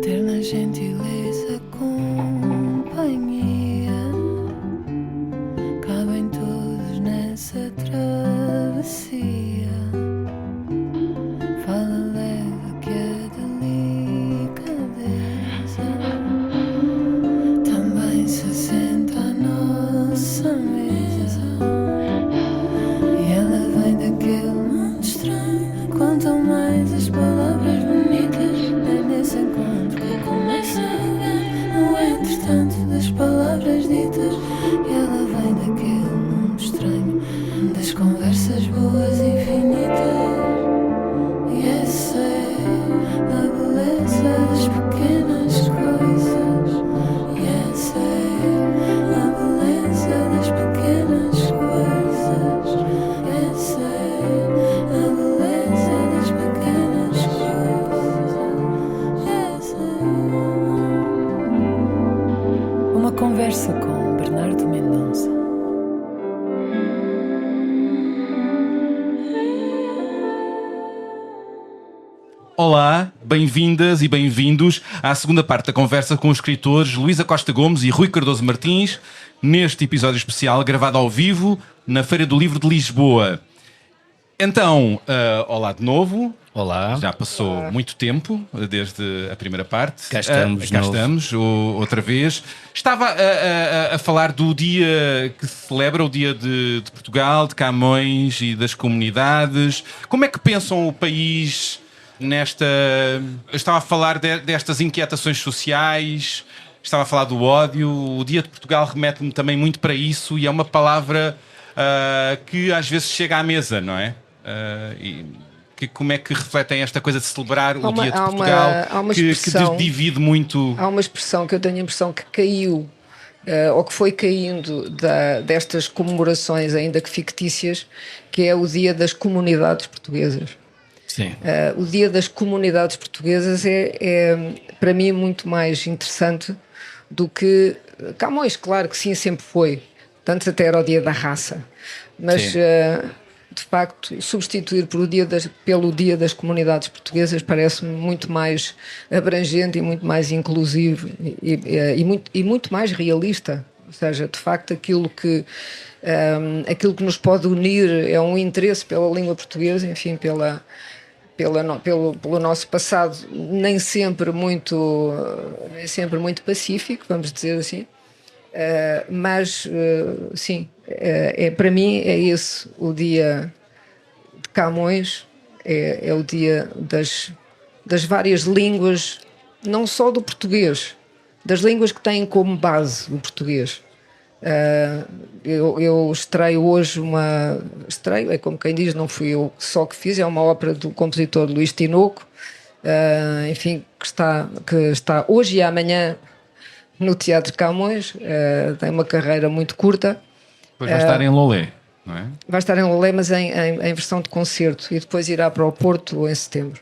ter na gentileza companhia, cabem todos nessa travessia. Fala leve que a delicadeza também se senta à nossa mesa. E ela vem daquele mundo estranho. Quanto mais as palavras bonitas, é nesse encontro que começa a ver. No entretanto das palavras ditas, e ela vem daquele mundo estranho, das conversas boas infinitas. E essa é a beleza das pequenas coisas. E essa é a beleza das pequenas coisas. Essa é a beleza das pequenas coisas. Essa é uma conversa com Bernardo Mendonça. Olá, bem-vindas e bem-vindos à segunda parte da conversa com os escritores Luísa Costa Gomes e Rui Cardoso Martins, neste episódio especial gravado ao vivo na Feira do Livro de Lisboa. Então, olá de novo. Olá. Já passou muito tempo desde a primeira parte. Cá estamos, cá estamos outra vez. Estava a falar do dia que se celebra, o dia de Portugal, de Camões e das comunidades. Como é que pensam o país nesta... Eu estava a falar destas inquietações sociais, estava a falar do ódio. O dia de Portugal remete-me também muito para isso e é uma palavra que às vezes chega à mesa, não é? Como é que refletem esta coisa de celebrar o dia de Portugal, que divide muito? Há uma expressão que eu tenho a impressão que caiu, ou que foi caindo destas comemorações, ainda que fictícias, que é o dia das comunidades portuguesas. Sim. O dia das comunidades portuguesas é para mim muito mais interessante do que Camões. Claro que sim, sempre foi, antes até era o dia da raça, mas de facto substituir pelo dia das comunidades portuguesas parece-me muito mais abrangente e muito mais inclusivo e muito mais realista. Ou seja, de facto aquilo que nos pode unir é um interesse pela língua portuguesa, enfim, pelo nosso passado nem sempre muito pacífico, vamos dizer assim, mas sim, para mim é esse o dia de Camões, é o dia das várias línguas, não só do português, das línguas que têm como base o português. Eu estreio hoje é como quem diz, não fui eu só que fiz, é uma ópera do compositor Luís Tinoco, enfim, que está hoje e amanhã no Teatro Camões. Tem uma carreira muito curta. Depois vai estar em Lolé, não é? Vai estar em Lolé, mas em versão de concerto, e depois irá para o Porto em setembro.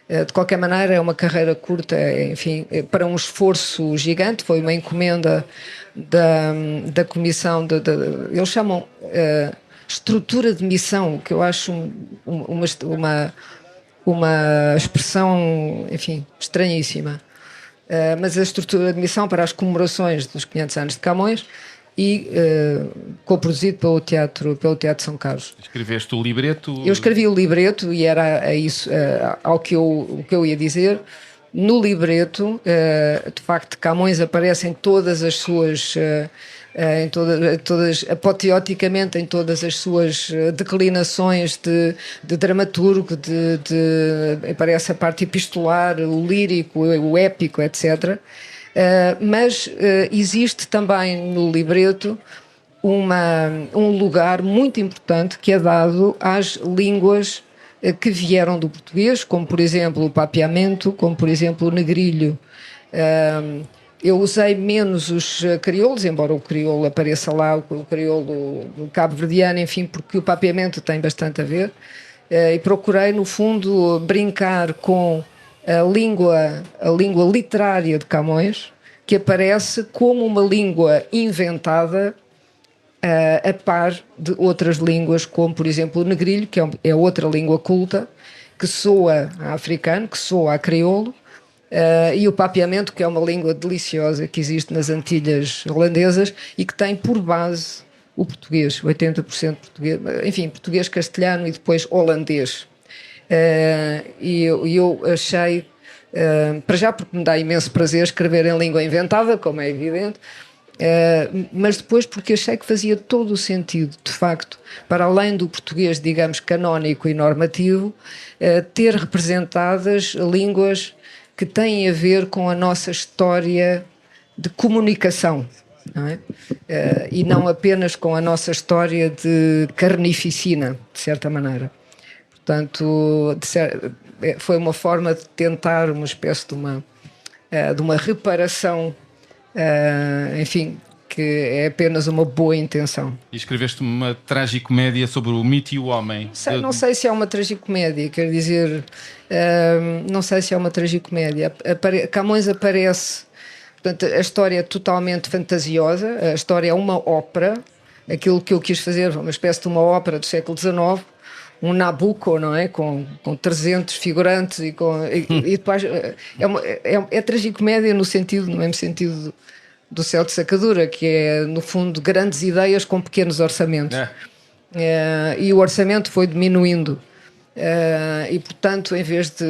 De qualquer maneira, é uma carreira curta, enfim, para um esforço gigante. Foi uma encomenda da comissão, eles chamam estrutura de missão, que eu acho uma expressão, enfim, estranhíssima. Mas a estrutura de missão para as comemorações dos 500 anos de Camões e coproduzido pelo Teatro São Carlos. Escreveste o libreto? Eu escrevi o libreto e era isso o que eu ia dizer. No libreto, de facto, Camões aparece em todas as suas... apoteoticamente em todas as suas declinações de dramaturgo, aparece a parte epistolar, o lírico, o épico, etc. Mas existe também no libreto um lugar muito importante que é dado às línguas que vieram do português, como por exemplo o papiamento, como por exemplo o negrilho. Eu usei menos os crioulos, embora o crioulo apareça lá, o crioulo do cabo-verdiano, enfim, porque o papiamento tem bastante a ver, e procurei no fundo brincar com a língua literária de Camões, que aparece como uma língua inventada a par de outras línguas, como por exemplo o negrilho, que é outra língua culta, que soa a africano, que soa a crioulo, E o papiamento, que é uma língua deliciosa que existe nas Antilhas Holandesas e que tem por base o português, 80% português, enfim, português, castelhano e depois holandês. E eu achei, para já porque me dá imenso prazer escrever em língua inventada, como é evidente, mas depois porque achei que fazia todo o sentido, de facto, para além do português, digamos, canónico e normativo, ter representadas línguas que têm a ver com a nossa história de comunicação, não é? E não apenas com a nossa história de carnificina, de certa maneira. Portanto, foi uma forma de tentar uma espécie de uma reparação, enfim, que é apenas uma boa intenção. E escreveste uma tragicomédia sobre o mito e o homem. Não sei se é uma tragicomédia, quer dizer, não sei se é uma tragicomédia. Camões aparece, portanto, a história é totalmente fantasiosa, a história é uma ópera, aquilo que eu quis fazer, uma espécie de uma ópera do século XIX, um Nabucco, não é? Com 300 figurantes e depois é tragicomédia no mesmo sentido do Céu de Sacadura, que é, no fundo, grandes ideias com pequenos orçamentos. E o orçamento foi diminuindo. E, portanto, em vez de...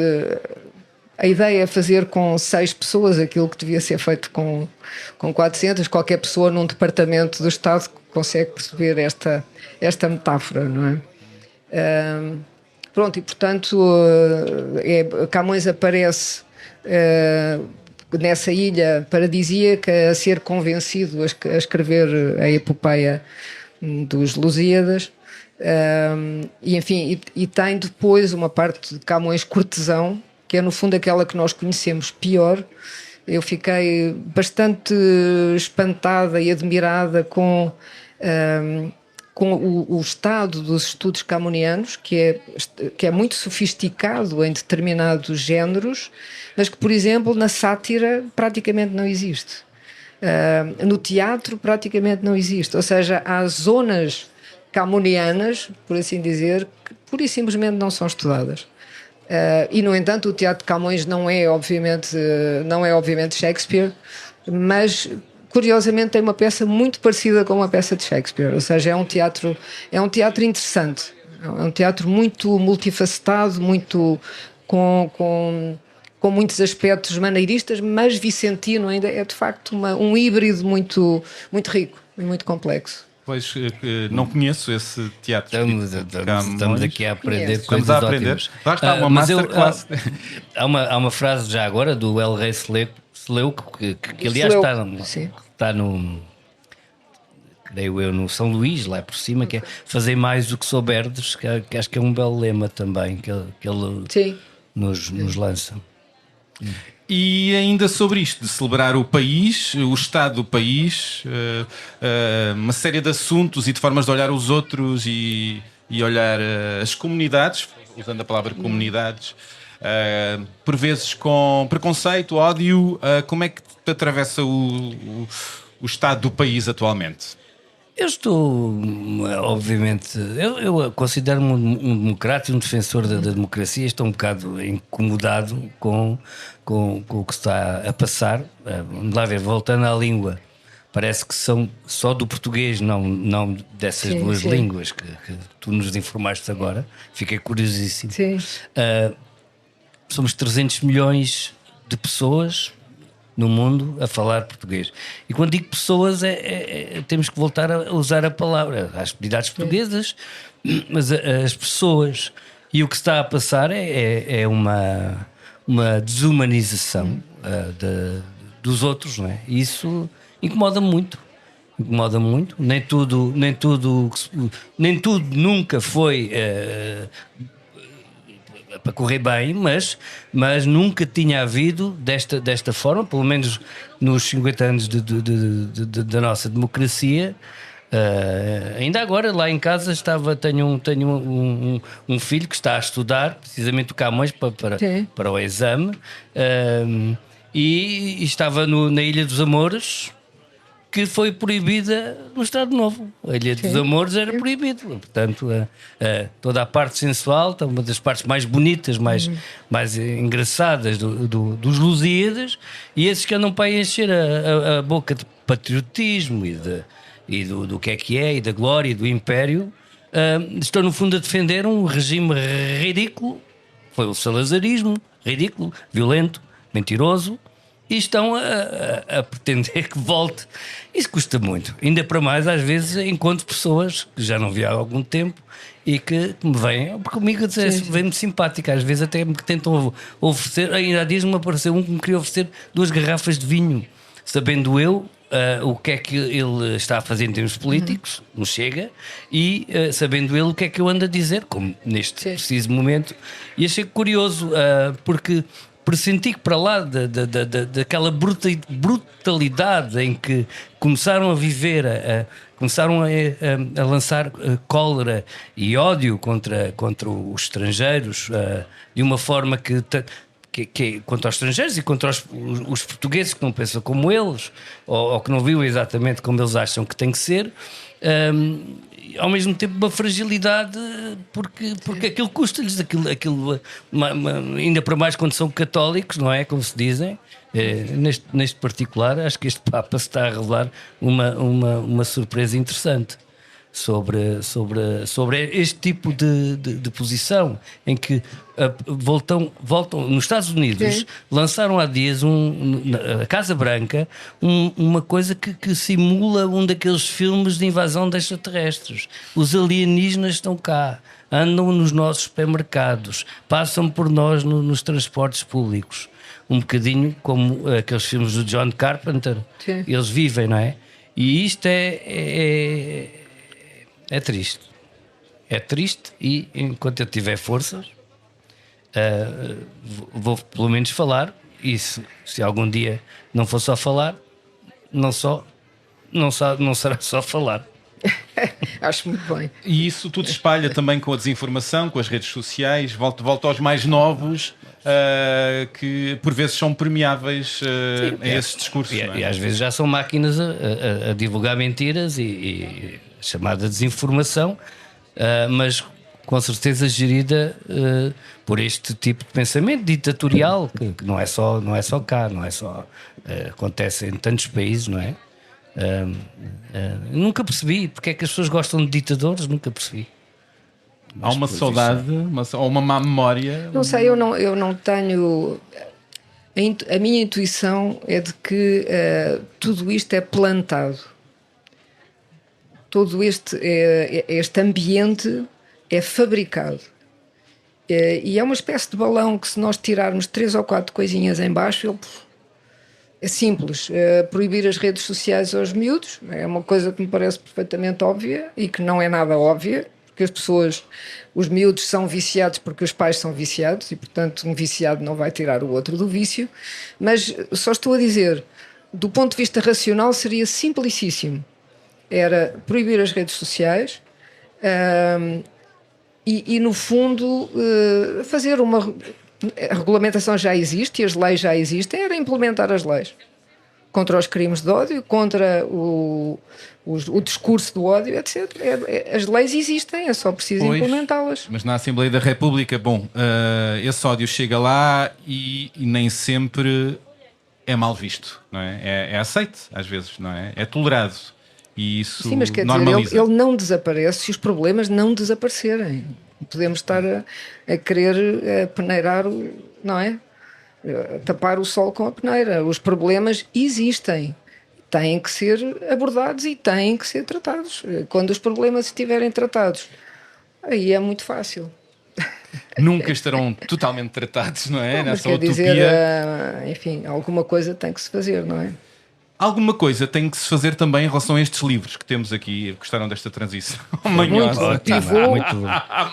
A ideia é fazer com 6 pessoas aquilo que devia ser feito com 400. Qualquer pessoa num departamento do Estado consegue perceber esta metáfora, não é? Pronto, e, portanto, Camões aparece... nessa ilha paradisíaca, a ser convencido a escrever a epopeia dos Lusíadas, e enfim, e tem depois uma parte de Camões cortesão, que é no fundo aquela que nós conhecemos pior. Eu fiquei bastante espantada e admirada com o estado dos estudos camonianos, que é muito sofisticado em determinados géneros, mas que, por exemplo, na sátira praticamente não existe. No teatro praticamente não existe. Ou seja, há zonas camonianas, por assim dizer, que pura e simplesmente não são estudadas. E, no entanto, o teatro de Camões não é obviamente Shakespeare, mas... Curiosamente tem uma peça muito parecida com uma peça de Shakespeare, ou seja, é um teatro interessante, é um teatro muito multifacetado, muito com muitos aspectos maneiristas, mas vicentino ainda é de facto um híbrido muito, muito rico e muito complexo. Pois, não conheço esse teatro. Estamos aqui a aprender coisas Estamos a aprender. ótimas. Lá está uma masterclass. Há uma frase já agora do El Rei Seleuco, que aliás está no, creio eu, no São Luís, lá por cima, que é fazer mais do que souberdes, que acho que é um belo lema também que ele nos lança. E ainda sobre isto, de celebrar o país, o estado do país, uma série de assuntos e de formas de olhar os outros e olhar as comunidades, usando a palavra comunidades, por vezes com preconceito, ódio. Como é que te atravessa o estado do país atualmente? Eu estou, obviamente, eu considero-me um democrata e um defensor da democracia. Estou um bocado incomodado com o que está a passar. Vamos lá ver, voltando à língua, parece que são só do português, não dessas duas línguas que tu nos informaste agora. Fiquei curiosíssimo. Somos 300 milhões de pessoas no mundo a falar português. E quando digo pessoas, temos que voltar a usar a palavra. As comunidades portuguesas, mas as pessoas. E o que está a passar é uma desumanização dos outros, não é? E isso incomoda muito. Nem tudo nunca foi para correr bem, mas nunca tinha havido desta forma, pelo menos nos 50 anos da nossa democracia. Ainda agora lá em casa tenho um filho que está a estudar precisamente o Camões para o exame, e estava na Ilha dos Amores que foi proibida no Estado Novo. A Ilha dos Amores era proibido. Portanto, toda a parte sensual, uma das partes mais bonitas, mais engraçadas dos Lusíadas, e esses que andam para aí encher a boca de patriotismo e do que é, e da glória e do império, estão no fundo a defender um regime ridículo, foi o salazarismo, ridículo, violento, mentiroso, e estão a pretender que volte. Isso custa muito. Ainda para mais, às vezes, encontro pessoas que já não vi há algum tempo e que me vêm, porque comigo vem-me simpática, às vezes até me tentam oferecer. Ainda há dias me apareceu um que me queria oferecer 2 garrafas de vinho, sabendo eu o que é que ele está a fazer em termos políticos, no Chega, e sabendo ele o que é que eu ando a dizer, como neste preciso momento. E achei curioso, porque pressenti que para lá daquela brutalidade em que começaram a viver, começaram a lançar cólera e ódio contra os estrangeiros, de uma forma que contra os estrangeiros e contra os portugueses que não pensam como eles, ou que não viu exatamente como eles acham que tem que ser, ao mesmo tempo uma fragilidade, porque aquilo custa-lhes, aquilo ainda para mais quando são católicos, não é? Como se dizem. Neste particular, acho que este Papa se está a revelar uma surpresa interessante sobre este tipo de posição, em que voltam nos Estados Unidos, lançaram há dias a Casa Branca uma coisa que simula um daqueles filmes de invasão de extraterrestres. Os alienígenas estão cá, andam nos nossos supermercados, passam por nós nos transportes públicos, um bocadinho como aqueles filmes do John Carpenter. Eles vivem, não é? E isto é triste. É triste, e enquanto eu tiver forças, vou pelo menos falar. E se algum dia não for só falar, não será só falar. Acho muito bem. E isso tudo espalha também com a desinformação, com as redes sociais. Volto aos mais novos, que por vezes são permeáveis a esses discursos. E às vezes já são máquinas a divulgar mentiras e chamada desinformação, mas com certeza gerida por este tipo de pensamento ditatorial, que não é só cá, não é só acontece em tantos países, não é? Nunca percebi porque é que as pessoas gostam de ditadores, nunca percebi. Há uma saudade, ou uma má memória? Não sei, eu não tenho. A minha intuição é de que tudo isto é plantado. Todo este ambiente é fabricado. E é uma espécie de balão que, se nós tirarmos 3 ou 4 coisinhas em baixo, é simples. Proibir as redes sociais aos miúdos é uma coisa que me parece perfeitamente óbvia e que não é nada óbvia, porque os miúdos são viciados porque os pais são viciados e, portanto, um viciado não vai tirar o outro do vício. Mas só estou a dizer, do ponto de vista racional, seria simplicíssimo. Era proibir as redes sociais e no fundo, fazer uma... A regulamentação já existe e as leis já existem, era implementar as leis contra os crimes de ódio, contra o discurso do ódio, etc. As leis existem, é só preciso implementá-las. Mas na Assembleia da República, esse ódio chega lá e nem sempre é mal visto, não é? É aceito, às vezes, não é? É tolerado. E isso sim, mas quer normaliza. dizer, ele não desaparece se os problemas não desaparecerem. Podemos estar a querer peneirar, não é? Tapar o sol com a peneira. Os problemas existem, têm que ser abordados e têm que ser tratados. Quando os problemas estiverem tratados, aí é muito fácil. Nunca estarão totalmente tratados, não é? Mas nessa quer utopia. dizer, enfim, alguma coisa tem que se fazer, não é? Alguma coisa tem que se fazer também em relação a estes livros que temos aqui. Gostaram desta transição? Manhosa.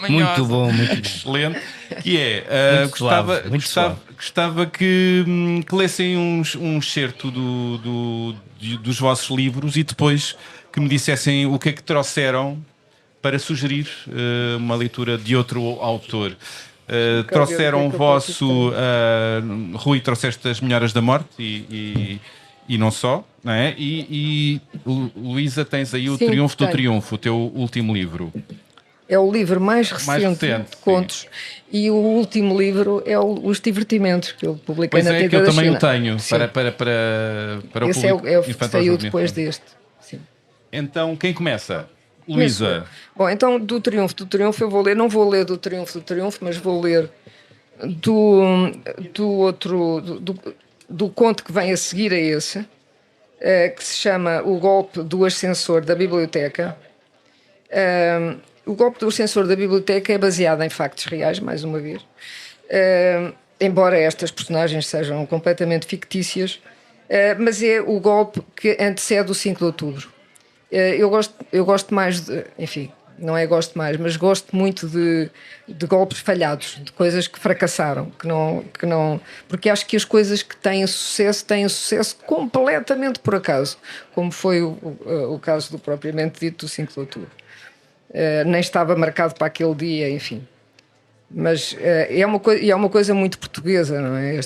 Muito bom. Excelente. Que é, gostava que lessem um excerto dos vossos livros e depois que me dissessem o que é que trouxeram para sugerir uma leitura de outro autor. Trouxeram o vosso... Rui, trouxeste As Melhoras da Morte e não só, não é? Luísa, tens aí o Sim, Triunfo do tenho. Triunfo, o teu último livro. É o livro mais recente recente, de contos. E o último livro é Os Divertimentos, que eu publiquei Pois na é, Tinta que eu da também China. o tenho Sim. para o Esse é público o que infantil saiu juvenil. depois deste. Sim. Então, quem começa? Começo Luísa. eu. Bom, então do Triunfo eu vou ler, não vou ler do Triunfo, mas vou ler do outro, do conto que vem a seguir a esse, que se chama O Golpe do Ascensor da Biblioteca. O Golpe do Ascensor da Biblioteca é baseado em factos reais, mais uma vez. Embora estas personagens sejam completamente fictícias, mas é o golpe que antecede o 5 de outubro. Eu gosto mais de, enfim, não é gosto mais, mas gosto muito de golpes falhados, de coisas que fracassaram, que não, porque acho que as coisas que têm sucesso completamente por acaso, como foi o caso do propriamente dito do 5 de outubro. Nem estava marcado para aquele dia, enfim. Mas é uma coisa muito portuguesa, não é?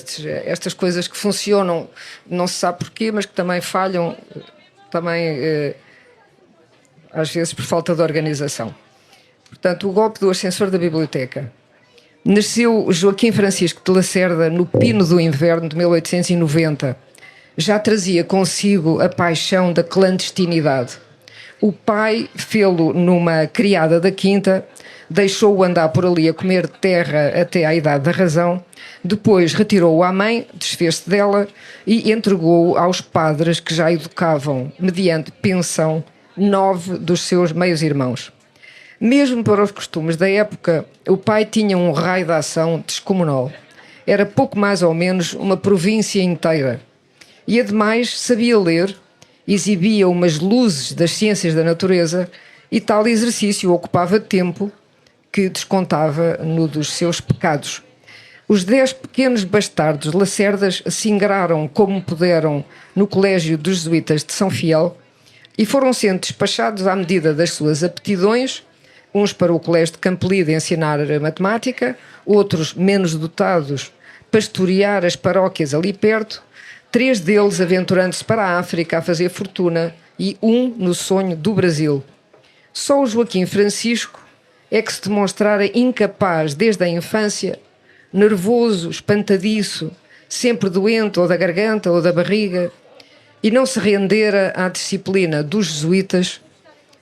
Estas coisas que funcionam, não se sabe porquê, mas que também falham, também às vezes por falta de organização. Portanto, o golpe do ascensor da biblioteca. Nasceu Joaquim Francisco de Lacerda no pino do inverno de 1890. Já trazia consigo a paixão da clandestinidade. O pai fê-lo numa criada da quinta, deixou-o andar por ali a comer terra até à idade da razão, depois retirou-o à mãe, desfez-se dela e entregou-o aos padres que já educavam, mediante pensão, 9 dos seus meios-irmãos. Mesmo para os costumes da época, o pai tinha um raio de ação descomunal. Era pouco mais ou menos uma província inteira. E, ademais, sabia ler, exibia umas luzes das ciências da natureza e tal exercício ocupava tempo que descontava no dos seus pecados. Os 10 pequenos bastardos lacerdas se ingraram como puderam no colégio dos jesuítas de São Fiel e foram sendo despachados à medida das suas aptidões, uns para o colégio de Campolide ensinar matemática, outros, menos dotados, pastorear as paróquias ali perto, 3 deles aventurando-se para a África a fazer fortuna e um no sonho do Brasil. Só o Joaquim Francisco é que se demonstrara incapaz desde a infância, nervoso, espantadiço, sempre doente ou da garganta ou da barriga, e não se rendera à disciplina dos jesuítas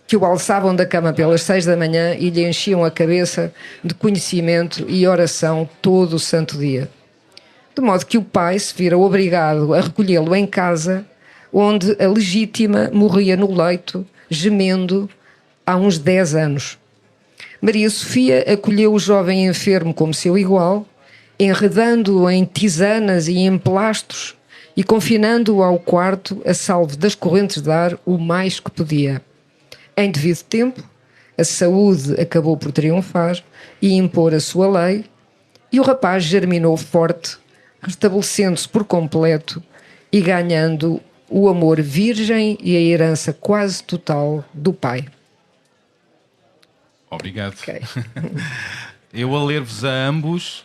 que o alçavam da cama pelas 6 da manhã e lhe enchiam a cabeça de conhecimento e oração todo o santo dia. De modo que o pai se vira obrigado a recolhê-lo em casa, onde a legítima morria no leito, gemendo, há uns 10 anos. Maria Sofia acolheu o jovem enfermo como seu igual, enredando-o em tisanas e em plastros e confinando-o ao quarto a salvo das correntes de ar o mais que podia. Em devido tempo, a saúde acabou por triunfar e impor a sua lei, e o rapaz germinou forte, restabelecendo-se por completo e ganhando o amor virgem e a herança quase total do pai. Obrigado. Okay. Eu a ler-vos a ambos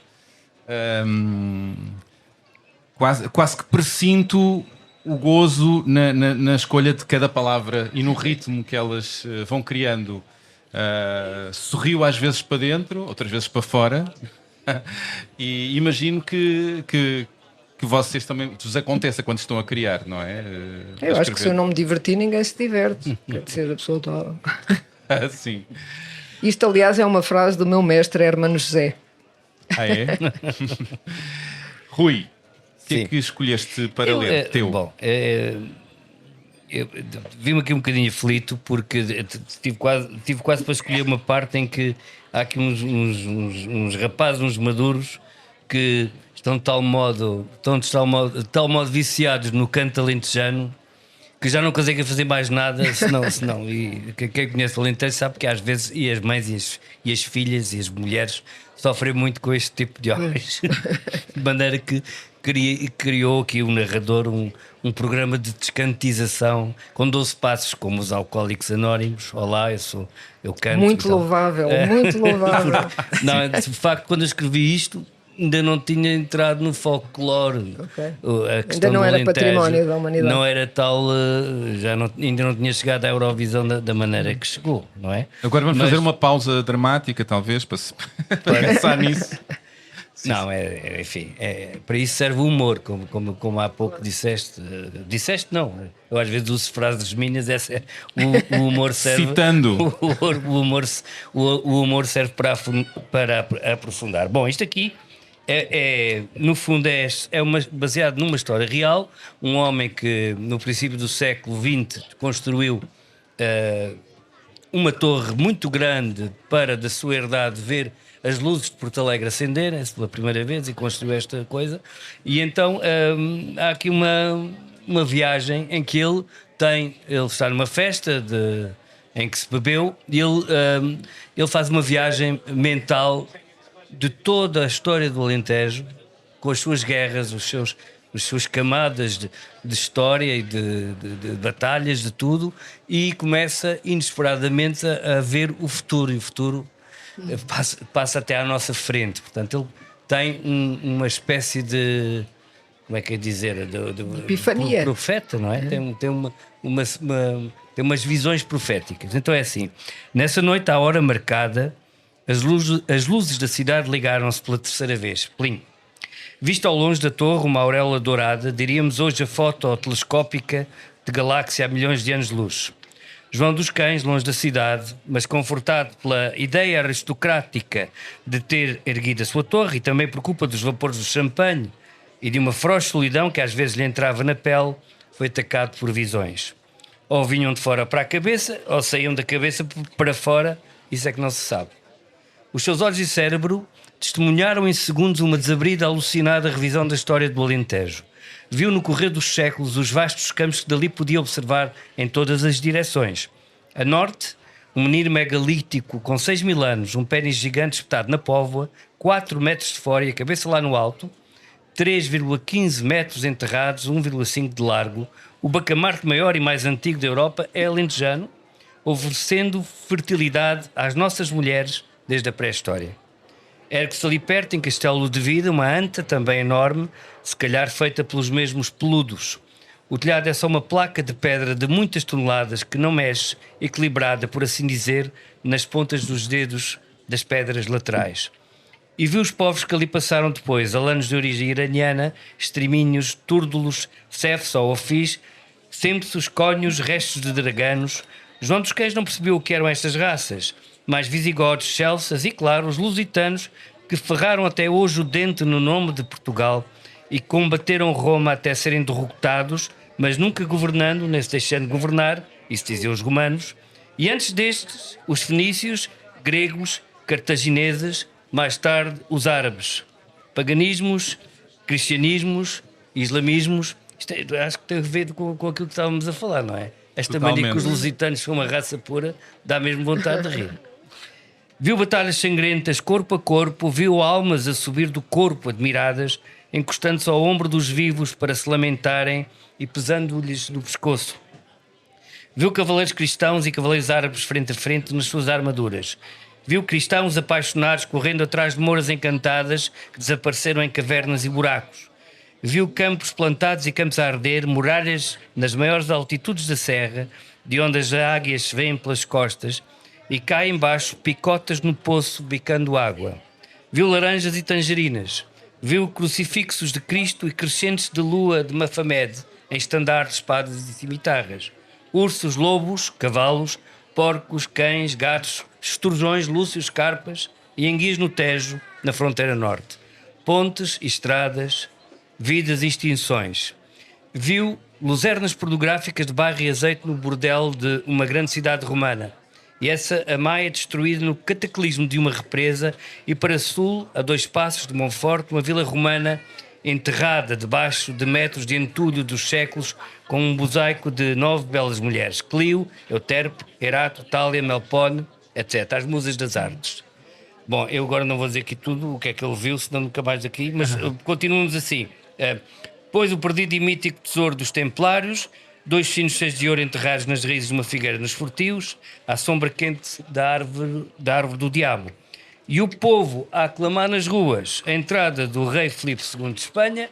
quase que presinto o gozo na escolha de cada palavra e no ritmo que elas vão criando. Sorrio às vezes para dentro, outras vezes para fora. E imagino que vocês também vos aconteça quando estão a criar, não é? Eu acho que se eu não me divertir, ninguém se diverte. Quer dizer, a pessoa está... Sim. Isto, aliás, é uma frase do meu mestre Hermano José. Ah, é? Rui, o que é que escolheste para ler? Teu? Bom, eu vi-me aqui um bocadinho aflito porque tive quase para escolher uma parte em que há aqui uns rapazes, uns maduros que estão de tal modo viciados no canto alentejano que já não conseguem fazer mais nada senão e quem conhece o Alentejo sabe que às vezes e as mães e as filhas e as mulheres sofrem muito com este tipo de homens de maneira que criou aqui o narrador um programa de descantização com 12 passos, como os Alcoólicos Anónimos. Olá, eu canto. Muito louvável, muito louvável. Não, de facto, quando eu escrevi isto, ainda não tinha entrado no folclore. Ok. A questão Ainda não do era Alentejo património da humanidade. não era tal, ainda não tinha chegado à Eurovisão da maneira que chegou, não é? Agora vamos Mas- fazer uma pausa dramática, talvez, para, para pensar nisso. Não, enfim, para isso serve o humor, como há pouco disseste. Disseste não, eu às vezes uso frases minhas, o humor serve. Citando. O humor serve para aprofundar. Bom, isto aqui no fundo baseado numa história real. Um homem que no princípio do século XX construiu uma torre muito grande para da sua herdade ver as luzes de Porto Alegre acenderem-se pela primeira vez e construiu esta coisa. E então há aqui uma viagem em que ele está numa festa em que se bebeu e ele faz uma viagem mental de toda a história do Alentejo, com as suas guerras, as suas camadas de história e de batalhas, de tudo, e começa inesperadamente a ver o futuro, e o futuro passa até à nossa frente. Portanto, ele tem uma espécie de, como é que é dizer, de epifania. profeta, não é? Tem umas visões proféticas. Então é assim, nessa noite, à hora marcada, as luzes da cidade ligaram-se pela terceira vez. Plim. Vista ao longe da torre, uma auréola dourada, diríamos hoje a foto telescópica de galáxia a milhões de anos-luz. João dos Cães, longe da cidade, mas confortado pela ideia aristocrática de ter erguido a sua torre e também por culpa dos vapores do champanhe e de uma feroz solidão que às vezes lhe entrava na pele, foi atacado por visões. Ou vinham de fora para a cabeça, ou saíam da cabeça para fora, isso é que não se sabe. Os seus olhos e cérebro testemunharam em segundos uma desabrida, alucinada revisão da história do Alentejo. Viu no correr dos séculos os vastos campos que dali podia observar em todas as direções. A norte, um menino megalítico com 6.000 anos, um pênis gigante espetado na póvoa, 4 metros de fora e a cabeça lá no alto, 3,15 metros enterrados, 1,5 de largo. O bacamarte maior e mais antigo da Europa é alentejano, oferecendo fertilidade às nossas mulheres desde a pré-história. Ergue-se ali perto, em Castelo de Vida, uma anta também enorme, se calhar feita pelos mesmos peludos. O telhado é só uma placa de pedra de muitas toneladas que não mexe, equilibrada, por assim dizer, nas pontas dos dedos das pedras laterais. E viu os povos que ali passaram depois, alanos de origem iraniana, extreminhos, túrdulos, cefs ou ofis, sempre-se cônios, restos de draganos. João dos Cães não percebeu o que eram estas raças, mais visigodos, chelsas e, claro, os lusitanos que ferraram até hoje o dente no nome de Portugal e combateram Roma até serem derrotados, mas nunca governando, nem se deixando governar, isso diziam os romanos. E antes destes, os fenícios, gregos, cartagineses, mais tarde os árabes. Paganismos, cristianismos, islamismos, acho que tem a ver com aquilo que estávamos a falar, não é? Esta mania que os lusitanos são uma raça pura, dá mesmo vontade de rir. Viu batalhas sangrentas corpo a corpo, viu almas a subir do corpo admiradas, encostando-se ao ombro dos vivos para se lamentarem e pesando-lhes no pescoço. Viu cavaleiros cristãos e cavaleiros árabes frente a frente nas suas armaduras. Viu cristãos apaixonados correndo atrás de mouras encantadas que desapareceram em cavernas e buracos. Viu campos plantados e campos a arder, muralhas nas maiores altitudes da serra, de onde as águias se vêem pelas costas, e cá embaixo picotas no poço bicando água. Viu laranjas e tangerinas. Viu crucifixos de Cristo e crescentes de lua de Mafamed em estandartes, espadas e cimitarras. Ursos, lobos, cavalos, porcos, cães, gatos, esturjões, lúcios, carpas e enguias no Tejo, na fronteira norte. Pontes e estradas, vidas e extinções. Viu luzernas pornográficas de barro e azeite no bordel de uma grande cidade romana. E essa a Maia destruída no cataclismo de uma represa, e para sul, a 2 passos de Monforte, uma vila romana enterrada debaixo de metros de entulho dos séculos, com um mosaico de 9 belas mulheres: Clio, Euterpe, Erato, Tália, Melpone, etc. As musas das artes. Bom, eu agora não vou dizer aqui tudo o que é que ele viu, senão nunca mais daqui, mas continuamos assim. Pois o perdido e mítico tesouro dos Templários, 2 sinos cheios de ouro enterrados nas raízes de uma figueira nos Fortios, à sombra quente da árvore do diabo. e o povo a aclamar nas ruas a entrada do rei Filipe II de Espanha,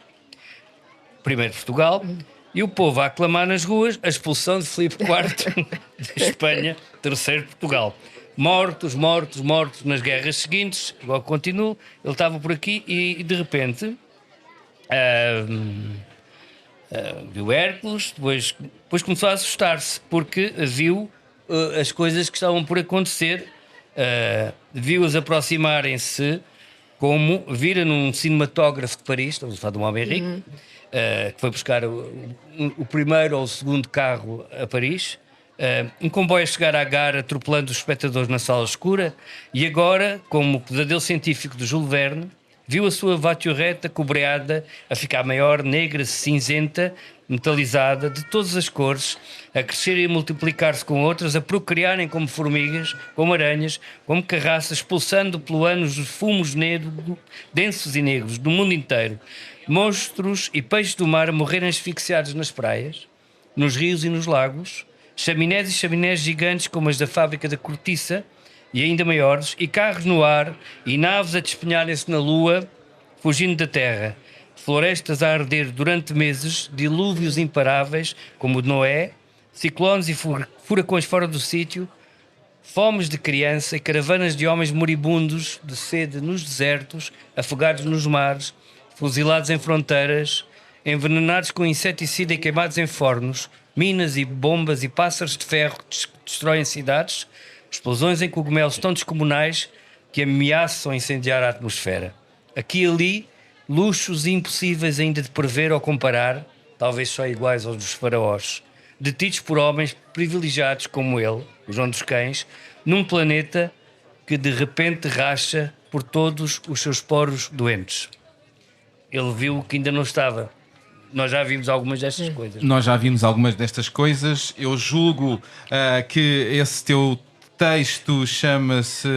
primeiro de Portugal, e o povo a aclamar nas ruas a expulsão de Filipe IV de Espanha, terceiro de Portugal. Mortos, mortos, mortos nas guerras seguintes, logo continuo, ele estava por aqui e de repente viu Hércules, depois começou a assustar-se porque viu as coisas que estavam por acontecer, viu-as aproximarem-se, como vira num cinematógrafo de Paris, estamos a falar de um homem rico, que foi buscar o primeiro ou o segundo carro a Paris, um comboio a chegar à Gare atropelando os espectadores na sala escura, e agora, como o pesadelo científico de Jules Verne, viu a sua voiturette cobreada a ficar maior, negra, cinzenta, metalizada, de todas as cores, a crescer e a multiplicar-se com outras, a procriarem como formigas, como aranhas, como carraças, expulsando pelo ano os fumos negros, densos e negros do mundo inteiro. Monstros e peixes do mar a morrerem asfixiados nas praias, nos rios e nos lagos, chaminés e chaminés gigantes como as da fábrica da cortiça, e ainda maiores, e carros no ar, e naves a despenharem-se na lua, fugindo da terra. Florestas a arder durante meses, dilúvios imparáveis, como o de Noé, ciclones e furacões fora do sítio, fomes de criança e caravanas de homens moribundos de sede nos desertos, afogados nos mares, fuzilados em fronteiras, envenenados com inseticida e queimados em fornos, minas e bombas e pássaros de ferro que destroem cidades, explosões em cogumelos tão descomunais que ameaçam incendiar a atmosfera. Aqui e ali, luxos impossíveis ainda de prever ou comparar, talvez só iguais aos dos faraós, detidos por homens privilegiados como ele, o João dos Cães, num planeta que de repente racha por todos os seus poros doentes. Ele viu que ainda não estava. Nós já vimos algumas destas coisas. Nós já vimos algumas destas coisas. Eu julgo que esse teu texto chama-se...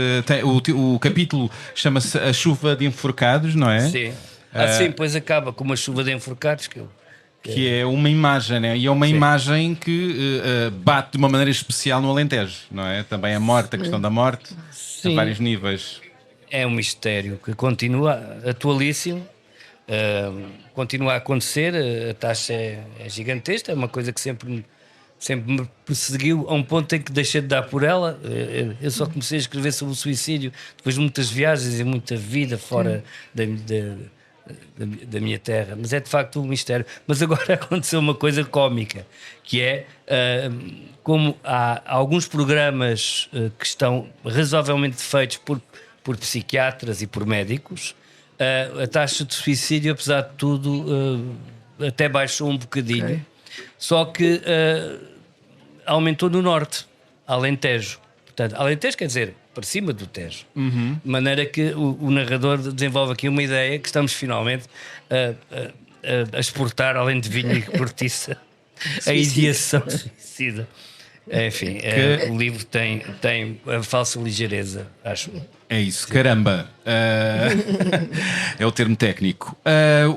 O capítulo chama-se A Chuva de Enforcados, não é? Sim. Sim, depois acaba com uma chuva de enforcados que é uma imagem, né? E é uma imagem que bate de uma maneira especial no Alentejo, não é? Também a morte, a questão da morte, a vários níveis. É um mistério que continua atualíssimo, continua a acontecer, a taxa é gigantesca, é uma coisa que sempre me perseguiu a um ponto em que deixei de dar por ela. Eu só comecei a escrever sobre o suicídio depois de muitas viagens e muita vida fora da minha terra, mas é de facto um mistério. Mas agora aconteceu uma coisa cómica, que é como há alguns programas que estão razoavelmente feitos por psiquiatras e por médicos, a taxa de suicídio, apesar de tudo, até baixou um bocadinho. Okay. Só que aumentou no norte, Alentejo. Portanto, Alentejo quer dizer para cima do Tejo. De maneira que o narrador desenvolve aqui uma ideia que estamos finalmente a exportar, além de vinho e cortiça, a ideação suicida. Enfim, o livro tem a falsa ligeireza, acho. É isso, caramba. É o termo técnico.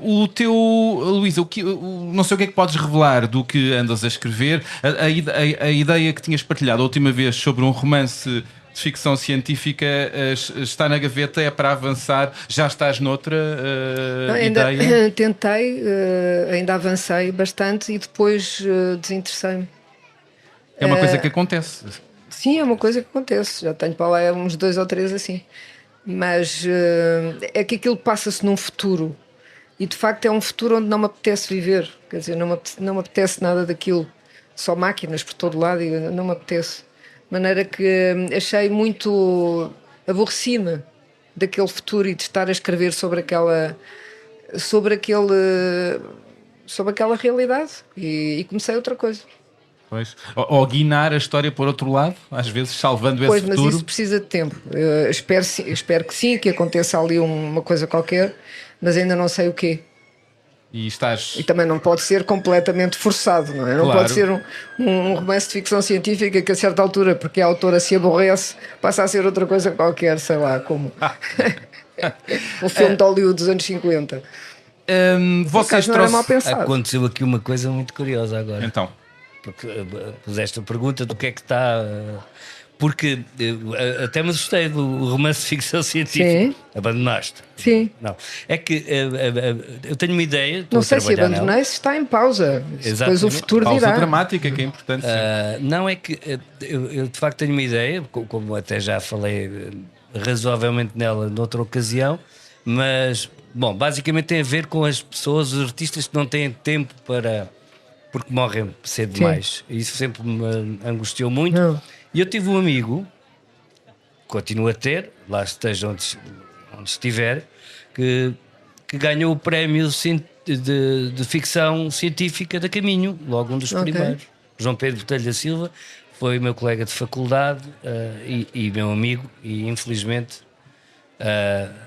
O teu, Luís, não sei o que é que podes revelar do que andas a escrever. A ideia que tinhas partilhado a última vez sobre um romance de ficção científica está na gaveta, é para avançar. Já estás noutra ideia? Tentei, ainda avancei bastante e depois desinteressei-me. É uma coisa que acontece. Sim, é uma coisa que acontece. Já tenho para lá uns 2 ou 3 assim. Mas é que aquilo passa-se num futuro. E de facto é um futuro onde não me apetece viver. Quer dizer, não me apetece nada daquilo. Só máquinas por todo lado e não me apetece. De maneira que achei muito... Aborreci-me daquele futuro e de estar a escrever sobre aquela realidade. E comecei outra coisa. Pois. Ou guinar a história por outro lado, às vezes salvando esse futuro. Pois, mas isso precisa de tempo. Espero que sim, que aconteça ali uma coisa qualquer, mas ainda não sei o quê. E também não pode ser completamente forçado, não é? Não pode ser um romance de ficção científica que a certa altura, porque a autora se aborrece, passa a ser outra coisa qualquer, sei lá, como um filme de Hollywood dos anos 50. Vocês não era mal pensado. Aconteceu aqui uma coisa muito curiosa agora. Então. Porque puseste a pergunta do que é que está Porque até me assustei do romance de ficção científica. Sim. Abandonaste? Sim. Não. É que eu tenho uma ideia. estou Não a sei se trabalhar nela. abandonei, se está em pausa. Depois o Exatamente. futuro Pausa dirá. dramática, que é importante. Sim. Não é que eu de facto tenho uma ideia, como até já falei razoavelmente nela noutra ocasião, mas bom, basicamente tem a ver com as pessoas, os artistas que não têm tempo para, porque morrem cedo demais. Isso sempre me angustiou muito. Não. E eu tive um amigo, continuo a ter, lá esteja onde estiver, que ganhou o prémio de ficção científica da Caminho, logo um dos Ok. primeiros. João Pedro Botelho da Silva foi meu colega de faculdade e meu amigo, e infelizmente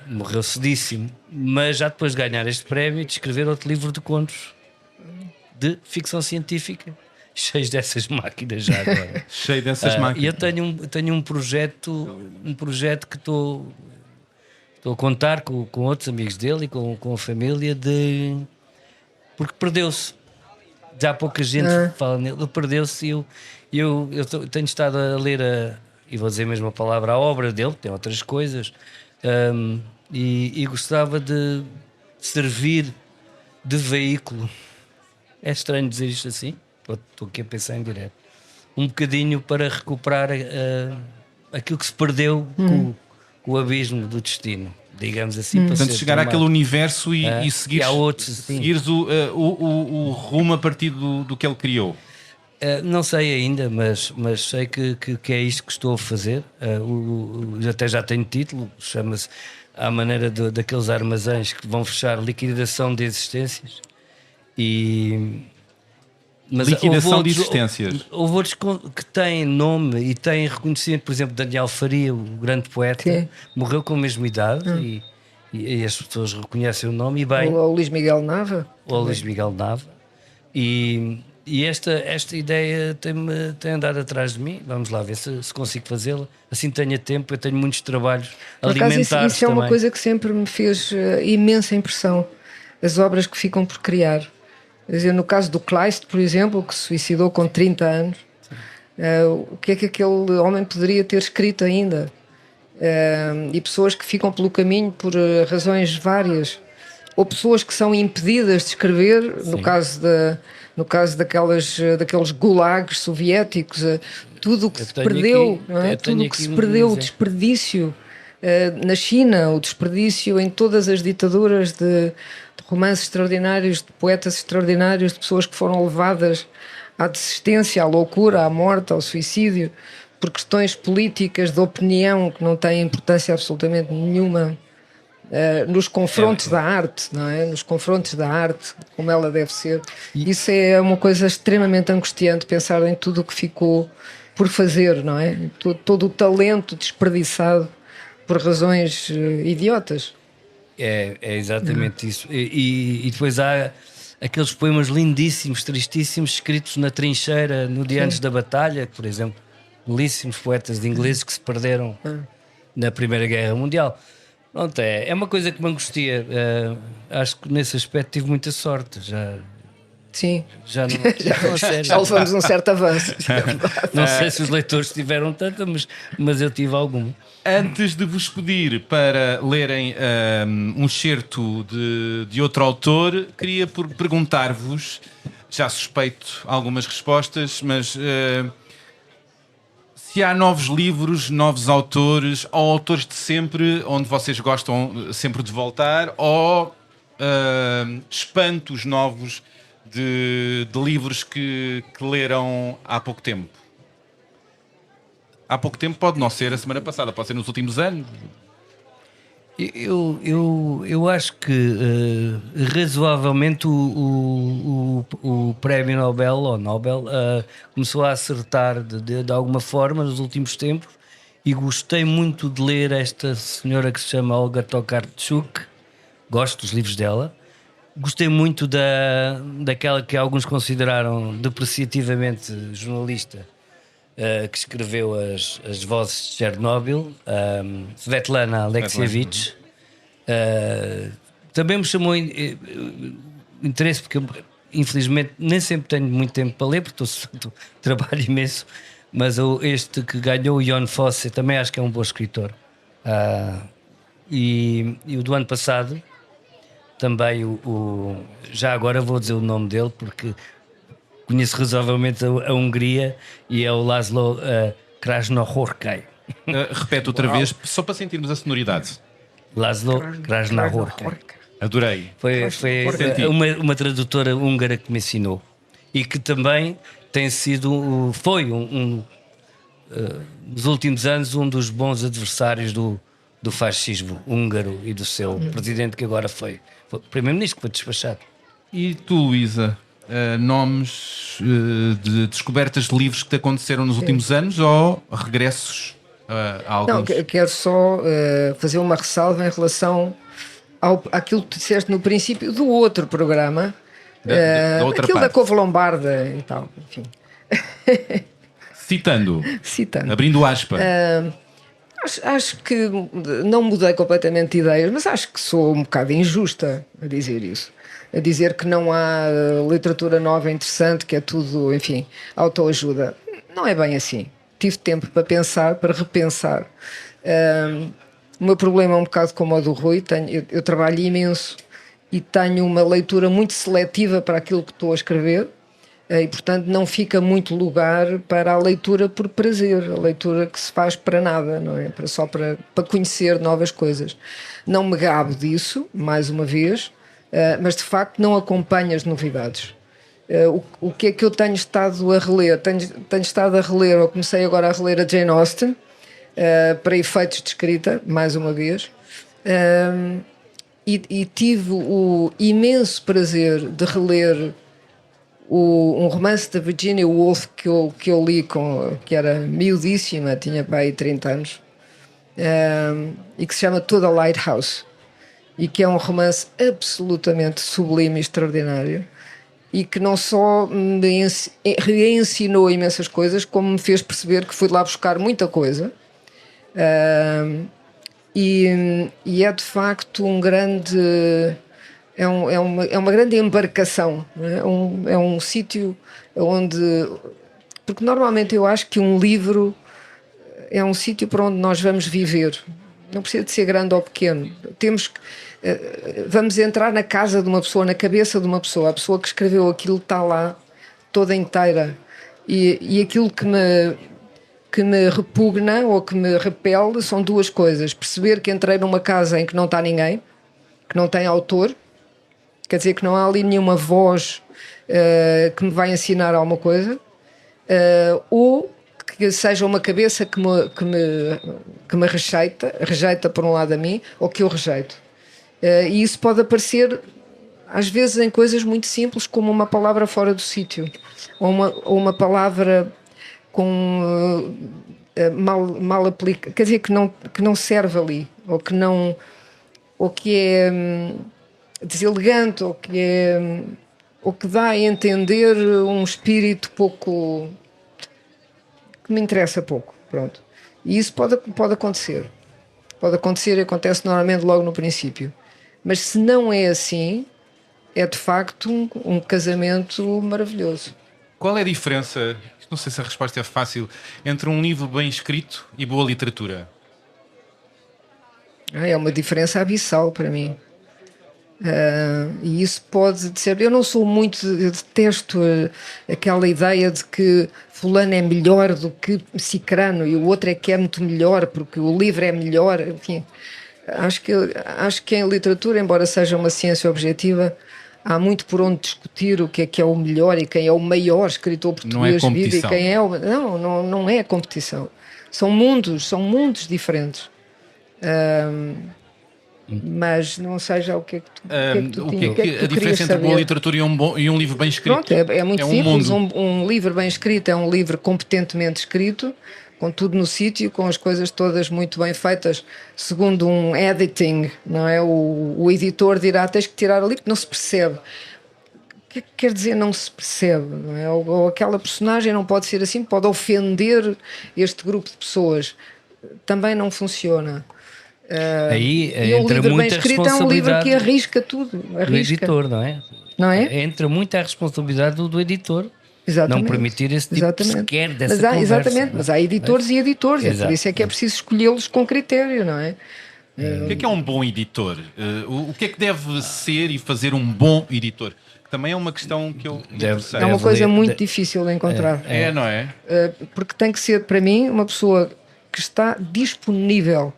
morreu cedíssimo. Mas já depois de ganhar este prémio, de escrever outro livro de contos de ficção científica, cheios dessas máquinas já agora. Cheio dessas E máquinas. eu tenho um projeto que estou a contar com outros amigos dele e com a família porque perdeu-se. Já pouca gente fala nele, ele perdeu-se e eu tenho estado a ler e vou dizer mesmo a palavra, a obra dele, tem outras coisas, e gostava de servir de veículo. É estranho dizer isto assim, estou aqui a pensar em direto. Um bocadinho para recuperar aquilo que se perdeu com o abismo do destino, digamos assim. Para Portanto, ser chegar tomado. àquele universo e seguires, e há outros, sim. seguires o rumo a partir do que ele criou. Não sei ainda, mas sei que é isto que estou a fazer. Até já tenho título, chama-se à maneira daqueles armazéns que vão fechar liquidação de existências. Mas Liquidação houve de existências. Houve outros que têm nome e têm reconhecimento. Por exemplo, Daniel Faria, o grande poeta, Sim. morreu com a mesma idade e as pessoas reconhecem o nome e bem. O Luís Miguel Nava. O Luís Miguel Nava. E esta ideia tem andado atrás de mim. Vamos lá ver se consigo fazê-la. Assim tenho tempo, eu tenho muitos trabalhos Por acaso, alimentares isso é uma também. coisa que sempre me fez imensa impressão. As obras que ficam por criar. Quer dizer, no caso do Kleist, por exemplo, que se suicidou com 30 anos, o que é que aquele homem poderia ter escrito ainda? E pessoas que ficam pelo caminho por razões várias, ou pessoas que são impedidas de escrever, no caso daqueles gulags soviéticos, tudo o que Eu se tenho perdeu, aqui- não é? eu tenho Tudo o que aqui se um perdeu, o exemplo. desperdício na China, o desperdício em todas as ditaduras de romances extraordinários, de poetas extraordinários, de pessoas que foram levadas à desistência, à loucura, à morte, ao suicídio, por questões políticas de opinião que não têm importância absolutamente nenhuma nos confrontos da arte, não é? Nos confrontos da arte, como ela deve ser. Isso é uma coisa extremamente angustiante, pensar em tudo o que ficou por fazer, não é? Todo o talento desperdiçado por razões idiotas. É exatamente isso. E depois há aqueles poemas lindíssimos, tristíssimos, escritos na trincheira no dia antes da batalha, por exemplo, belíssimos poetas de ingleses que se perderam na Primeira Guerra Mundial. Pronto, é uma coisa que me angustia. Acho que nesse aspecto tive muita sorte. Sim, Já não, a sério. já levamos um certo avanço. Não sei se os leitores tiveram tanta, mas eu tive alguma. Antes de vos pedir para lerem um excerto de outro autor, queria perguntar-vos, já suspeito algumas respostas, mas se há novos livros, novos autores, ou autores de sempre, onde vocês gostam sempre de voltar, ou espantos novos de livros que leram há pouco tempo. Há pouco tempo pode não ser a semana passada, pode ser nos últimos anos. Eu acho que razoavelmente o Prémio Nobel ou Nobel começou a acertar de alguma forma nos últimos tempos, e gostei muito de ler esta senhora que se chama Olga Tokarczuk. Gosto dos livros dela. Gostei muito daquela que alguns consideraram depreciativamente jornalista, que escreveu as vozes de Chernobyl, Svetlana Alexievich. Também me chamou interesse, porque eu, infelizmente nem sempre tenho muito tempo para ler, porque trabalho imenso, Mas este que ganhou, o Ian Fosse, também acho que é um bom escritor. E o do ano passado, também já agora vou dizer o nome dele, porque conheço razoavelmente a Hungria, e é o Laszlo Krasznahorkai. Repete outra vez, só para sentirmos a sonoridade. Laszlo Krasznahorkai. Adorei. Foi Senti. uma tradutora húngara que me ensinou, e que também tem sido, nos últimos anos, um dos bons adversários do fascismo húngaro e do seu presidente, que agora foi primeiro-ministro, que foi despachado. E tu, Luísa, nomes de descobertas de livros que te aconteceram nos últimos anos ou regressos a alguns? Não, quero só fazer uma ressalva em relação àquilo que tu disseste no princípio do outro programa, Da outra aquilo parte. da couve lombarda e tal, enfim. Citando, abrindo aspa. Acho que não mudei completamente de ideias, mas acho que sou um bocado injusta a dizer isso. A dizer que não há literatura nova interessante, que é tudo, enfim, autoajuda. Não é bem assim. Tive tempo para pensar, para repensar. O meu problema é um bocado como o do Rui. Eu trabalho imenso e tenho uma leitura muito seletiva para aquilo que estou a escrever. E, portanto, não fica muito lugar para a leitura por prazer, a leitura que se faz para nada, não é? Só para conhecer novas coisas. Não me gabo disso, mais uma vez, mas de facto não acompanho as novidades. O que é que eu tenho estado a reler? Tenho estado a reler, ou comecei agora a reler a Jane Austen, para efeitos de escrita, mais uma vez, e tive o imenso prazer de reler um romance da Virginia Woolf que eu li, que era miudíssima, tinha para aí 30 anos, e que se chama Toda Lighthouse, e que é um romance absolutamente sublime e extraordinário, e que não só me reensinou imensas coisas, como me fez perceber que fui lá buscar muita coisa. E é de facto um grande... É uma grande embarcação, não é? É um sítio onde... Porque normalmente eu acho que um livro é um sítio para onde nós vamos viver. Não precisa de ser grande ou pequeno. Vamos entrar na casa de uma pessoa, na cabeça de uma pessoa. A pessoa que escreveu aquilo está lá, toda inteira. E aquilo que me repugna ou que me repele são duas coisas. Perceber que entrei numa casa em que não está ninguém, que não tem autor. Quer dizer que não há ali nenhuma voz que me vai ensinar alguma coisa, ou que seja uma cabeça que me rejeita por um lado a mim, ou que eu rejeito. E isso pode aparecer às vezes em coisas muito simples, como uma palavra fora do sítio, ou uma palavra com mal aplicada, quer dizer, que não serve ali, ou que é deselegante, ou que dá a entender um espírito pouco, que me interessa pouco, pronto. E isso pode acontecer. Pode acontecer e acontece normalmente logo no princípio. Mas se não é assim, é de facto um casamento maravilhoso. Qual é a diferença, não sei se a resposta é fácil, entre um livro bem escrito e boa literatura? É uma diferença abissal para mim. E isso pode ser... Eu não sou muito... Eu detesto aquela ideia de que fulano é melhor do que cicrano e o outro é que é muito melhor porque o livro é melhor. Enfim, acho que em literatura, embora seja uma ciência objetiva, há muito por onde discutir o que é o melhor e quem é o maior escritor português vivo e quem é o... Não é competição. São mundos diferentes. Mas não sei já o que é que tu a diferença entre boa literatura e um livro bem escrito. Pronto, é muito simples. Um livro bem escrito é um livro competentemente escrito, com tudo no sítio, com as coisas todas muito bem feitas, segundo um editing, não é? O editor dirá: tens que tirar ali porque não se percebe. O que é que quer dizer não se percebe? Não é? Ou aquela personagem não pode ser assim, pode ofender este grupo de pessoas. Também não funciona. Aí e um livro bem escrito é um livro que arrisca tudo. Do editor, não é? Não é? Entra muita responsabilidade do editor Exatamente. Não permitir esse tipo Exatamente. sequer dessa mas há, conversa. exatamente, mas há editores e editores, Exato. por isso é que é preciso escolhê-los com critério, não é? O que é um bom editor? O que é que deve ser e fazer um bom editor? Também é uma questão que eu interessei. É uma Deve coisa ler- muito de- difícil de encontrar. É, não é? Porque tem que ser, para mim, uma pessoa que está disponível.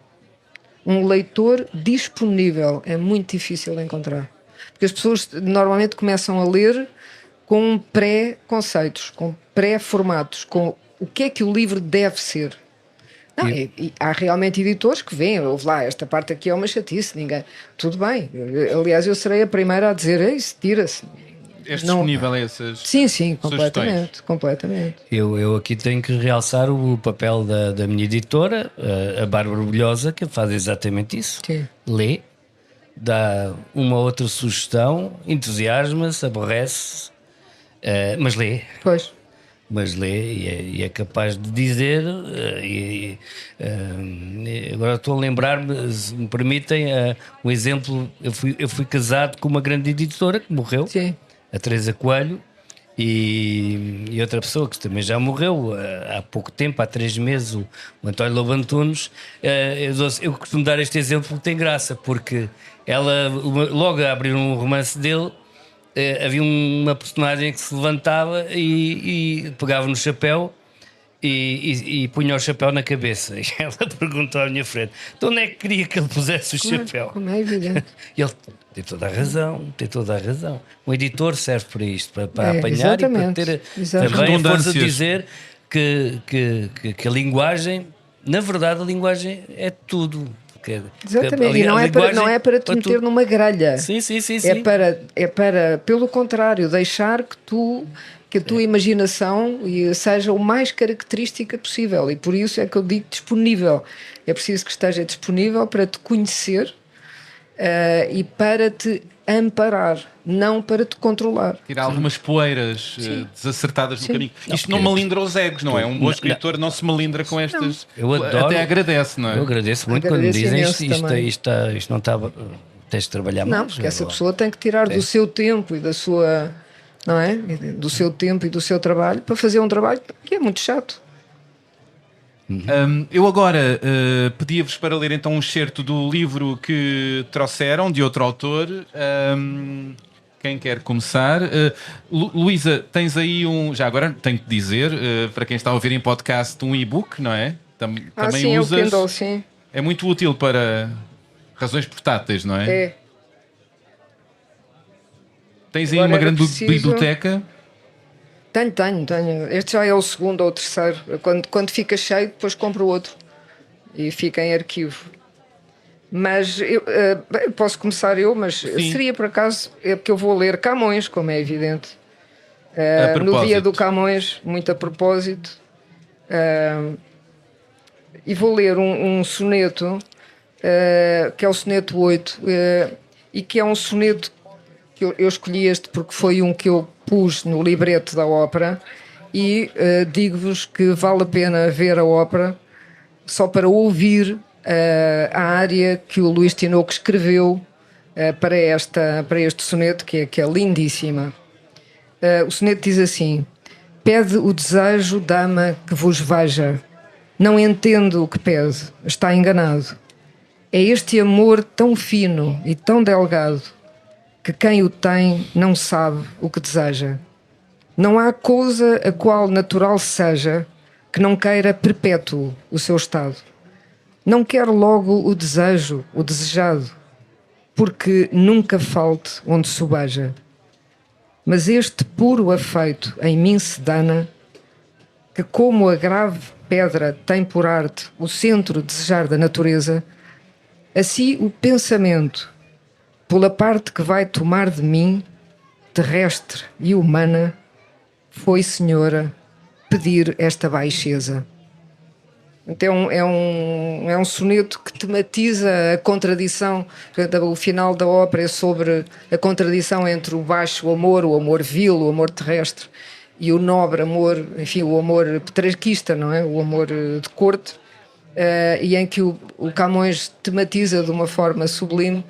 Um leitor disponível é muito difícil de encontrar. Porque as pessoas normalmente começam a ler com pré-conceitos, com pré-formatos, com o que é que o livro deve ser. Não, e há realmente editores que veem, ouve lá, esta parte aqui é uma chatice, ninguém. Tudo bem. Aliás, eu serei a primeira a dizer, isso, tira-se. És Não. disponível a essas. Sim, completamente. Completamente. Eu aqui tenho que realçar o papel da minha editora, a Bárbara Bulhosa, que faz exatamente isso. Sim. Lê, dá uma outra sugestão, entusiasma-se, aborrece, mas lê. Pois. Mas lê e é capaz de dizer. Agora estou a lembrar-me, se me permitem, um exemplo. Eu fui casado com uma grande editora que morreu, Sim. a Teresa Coelho, e outra pessoa que também já morreu há pouco tempo, há 3 meses, o António Lobo Antunes. Eu costumo dar este exemplo porque tem graça, porque ela, logo a abrir um romance dele, havia uma personagem que se levantava e pegava no chapéu e punha o chapéu na cabeça. E ela perguntou à minha frente: então onde é que queria que ele pusesse o chapéu? Como é evidente. E ele tem toda a razão, tem toda a razão. Um editor serve para isto, para É, apanhar e para exatamente, ter exatamente. também a força de Redundâncias. dizer que a linguagem, na verdade, a linguagem é tudo. Exatamente, e não é para te meter numa grelha. Sim. É para, pelo contrário, deixar que a tua imaginação seja o mais característica possível. E por isso é que eu digo disponível. É preciso que esteja disponível para te conhecer e para te amparar, não para te controlar. Tirar algumas poeiras desacertadas do caminho. Isto não melindra os egos, não é? Um bom escritor não se melindra com estas. Eu adoro. Até agradece, não é? Eu agradeço muito quando me Agradeço dizem imenso isto não estava. Tens de trabalhar mais. Não, porque essa pessoa tem que tirar do seu tempo e da sua. Não é? Do seu tempo e do seu trabalho para fazer um trabalho que é muito chato. Eu agora pedia-vos para ler então um excerto do livro que trouxeram, de outro autor. Quem quer começar? Luísa, tens aí um. Já agora tenho que dizer, para quem está a ouvir em podcast, um e-book, não é? Também Sim, usas. é o Kindle, sim. É muito útil para razões portáteis, não é? É. Tens aí Agora uma era grande preciso- biblioteca. Tenho. Este já é o segundo ou o terceiro. Quando fica cheio, depois compro outro. E fica em arquivo. Mas eu posso começar mas seria por acaso, é porque eu vou ler Camões, como é evidente. A No dia propósito. do Camões, muito a propósito. E vou ler um soneto, que é o soneto 8, e que é um soneto que eu escolhi este porque foi um que eu pus no libreto da ópera e digo-vos que vale a pena ver a ópera só para ouvir a área que o Luís Tinoco escreveu para este soneto, que é lindíssima. O soneto diz assim: pede o desejo, dama, que vos veja. Não entendo o que pede, está enganado. É este amor tão fino e tão delgado que quem o tem não sabe o que deseja. Não há coisa a qual natural seja que não queira perpétuo o seu estado. Não quer logo o desejo, o desejado, porque nunca falte onde sobeja. Mas este puro afeito em mim se dana, que como a grave pedra tem por arte o centro desejar da natureza, assim o pensamento, pela parte que vai tomar de mim, terrestre e humana, foi, senhora, pedir esta baixeza. Então é um soneto que tematiza a contradição. Portanto, o final da ópera é sobre a contradição entre o baixo amor, o amor vil, o amor terrestre, e o nobre amor, enfim, o amor petrarquista, não é? O amor de corte, e em que o Camões tematiza de uma forma sublime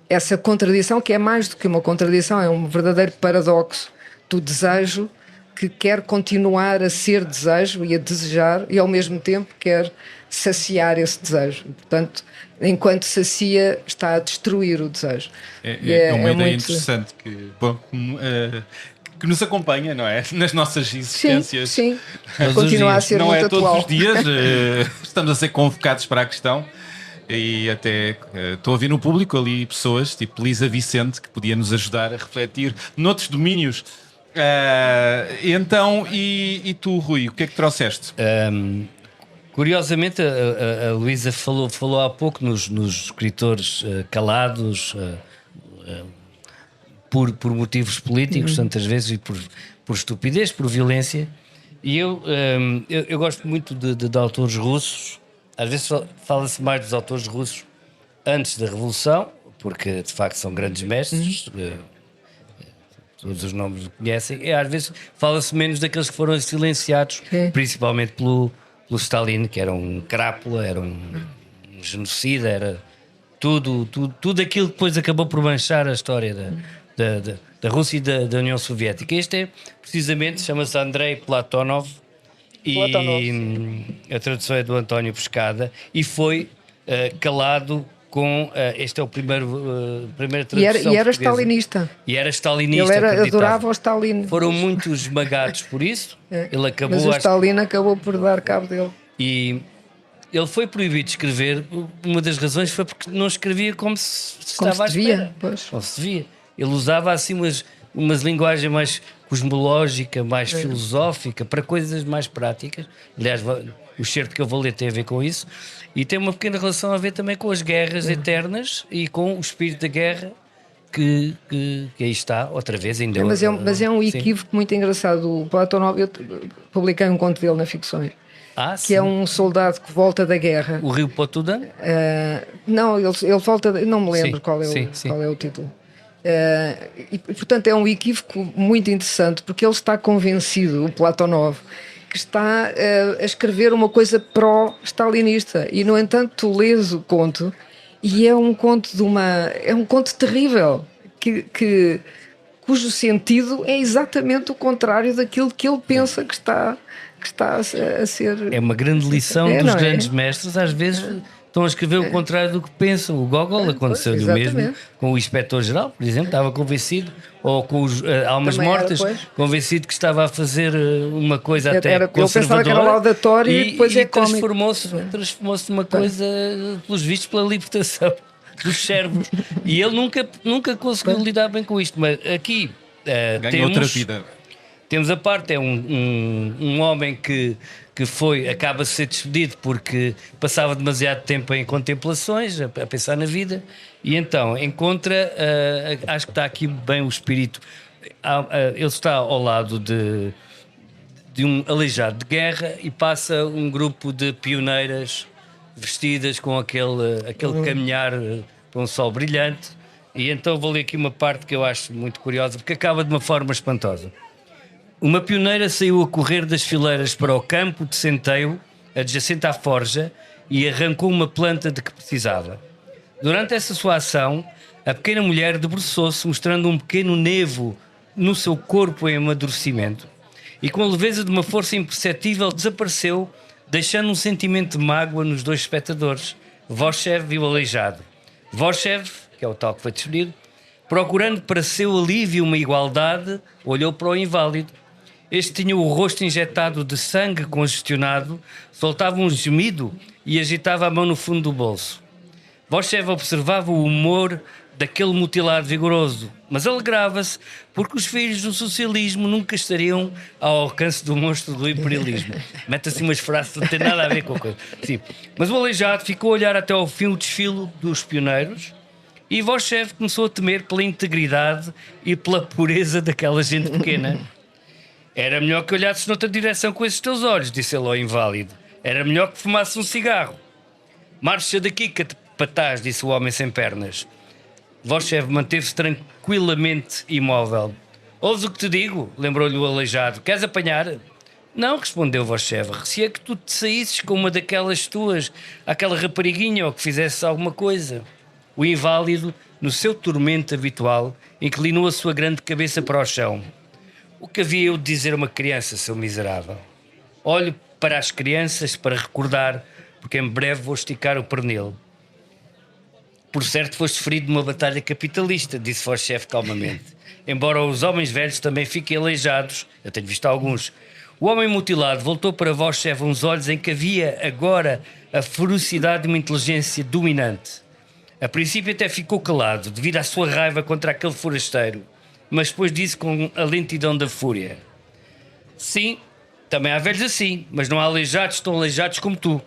essa contradição, que é mais do que uma contradição, é um verdadeiro paradoxo do desejo que quer continuar a ser desejo e a desejar e ao mesmo tempo quer saciar esse desejo. Portanto, enquanto sacia, está a destruir o desejo. É uma ideia interessante que nos acompanha, não é? Nas nossas existências. Sim, continua a ser não muito é atual. todos os dias, estamos a ser convocados para a questão. E até estou a ver no público ali pessoas tipo Lisa Vicente que podia nos ajudar a refletir noutros domínios. Então, e tu, Rui, o que é que trouxeste? Curiosamente, a Luísa falou há pouco nos escritores calados por motivos políticos, tantas vezes, e por estupidez, por violência. E eu gosto muito de autores russos. Às vezes fala-se mais dos autores russos antes da Revolução, porque de facto são grandes mestres, todos os nomes o conhecem, e às vezes fala-se menos daqueles que foram silenciados, principalmente pelo Stalin, que era um crápula, era um genocida, era tudo aquilo que depois acabou por manchar a história da Rússia e da União Soviética. Este é precisamente, chama-se Andrei Platonov. E a tradução é do António Pescada e foi calado com este é o primeira tradução e era stalinista. E era stalinista. Ele adorava o Stalin. Foram muito esmagados por isso. Ele acabou, mas o Stalin acabou por dar cabo dele. E ele foi proibido de escrever. Uma das razões foi porque não escrevia como se estava à espera. Como se devia. Ele usava assim umas linguagens mais cosmológica, mais filosófica, para coisas mais práticas. Aliás, o certo que eu vou ler tem a ver com isso. E tem uma pequena relação a ver também com as guerras eternas e com o espírito da guerra que aí está, outra vez ainda. Mas é um equívoco muito engraçado. O Platonov, eu publiquei um conto dele na Ficções. Que é um soldado que volta da guerra. O Rio Potudan? Não, ele volta. Não me lembro qual é o título. E portanto é um equívoco muito interessante, porque ele está convencido, o Platonov, que está a escrever uma coisa pró-stalinista, e no entanto tu lês o conto e é um conto é um conto terrível cujo sentido é exatamente o contrário daquilo que ele pensa que está a ser. É uma grande lição dos grandes mestres, às vezes estão a escrever o contrário do que pensam. O Gogol aconteceu-lhe o mesmo com o Inspetor-Geral, por exemplo, estava convencido, ou com os Almas Também Mortas, convencido que estava a fazer uma coisa até conservadora. Eu pensava que era laudatório e depois transformou-se numa coisa, pelos vistos, pela libertação dos servos. E ele nunca conseguiu lidar bem com isto. Mas aqui ganha outra vida. Temos a parte, é um homem que acaba de ser despedido porque passava demasiado tempo em contemplações, a pensar na vida, e então encontra, acho que está aqui bem o espírito, ele está ao lado de um aleijado de guerra e passa um grupo de pioneiras vestidas com aquele caminhar para um sol brilhante, e então vou ler aqui uma parte que eu acho muito curiosa, porque acaba de uma forma espantosa. Uma pioneira saiu a correr das fileiras para o campo de centeio, adjacente à forja, e arrancou uma planta de que precisava. Durante essa sua ação, a pequena mulher debruçou-se, mostrando um pequeno nevo no seu corpo em amadurecimento, e com a leveza de uma força imperceptível desapareceu, deixando um sentimento de mágoa nos dois espectadores, Voshev e o aleijado. Voshev, que é o tal que foi despedido, procurando para seu alívio uma igualdade, olhou para o inválido. Este tinha o rosto injetado de sangue congestionado, soltava um gemido e agitava a mão no fundo do bolso. Voshev observava o humor daquele mutilado vigoroso, mas alegrava-se porque os filhos do socialismo nunca estariam ao alcance do monstro do imperialismo. Mete assim umas frases que não têm nada a ver com a coisa. Sim. Mas o aleijado ficou a olhar até ao fim o desfile dos pioneiros e Voshev começou a temer pela integridade e pela pureza daquela gente pequena. Era melhor que olhasses noutra direção com esses teus olhos, disse ele ao inválido. Era melhor que fumasse um cigarro. Marcha daqui, capataz, disse o homem sem pernas. Voshev manteve-se tranquilamente imóvel. Ouves o que te digo? Lembrou-lhe o aleijado. Queres apanhar? Não, respondeu Voshev. Receia que tu te saísses com uma daquelas tuas, aquela rapariguinha, ou que fizesses alguma coisa. O inválido, no seu tormento habitual, inclinou a sua grande cabeça para o chão. O que havia eu de dizer a uma criança, seu miserável? Olho para as crianças para recordar, porque em breve vou esticar o pernil. Por certo, foste ferido numa batalha capitalista, disse Foz-chefe calmamente. Embora os homens velhos também fiquem aleijados, eu tenho visto alguns. O homem mutilado voltou para Foz-chefe uns olhos em que havia agora a ferocidade de uma inteligência dominante. A princípio até ficou calado, devido à sua raiva contra aquele forasteiro, mas depois disse com a lentidão da fúria: sim, também há velhos assim, mas não há aleijados tão aleijados como tu.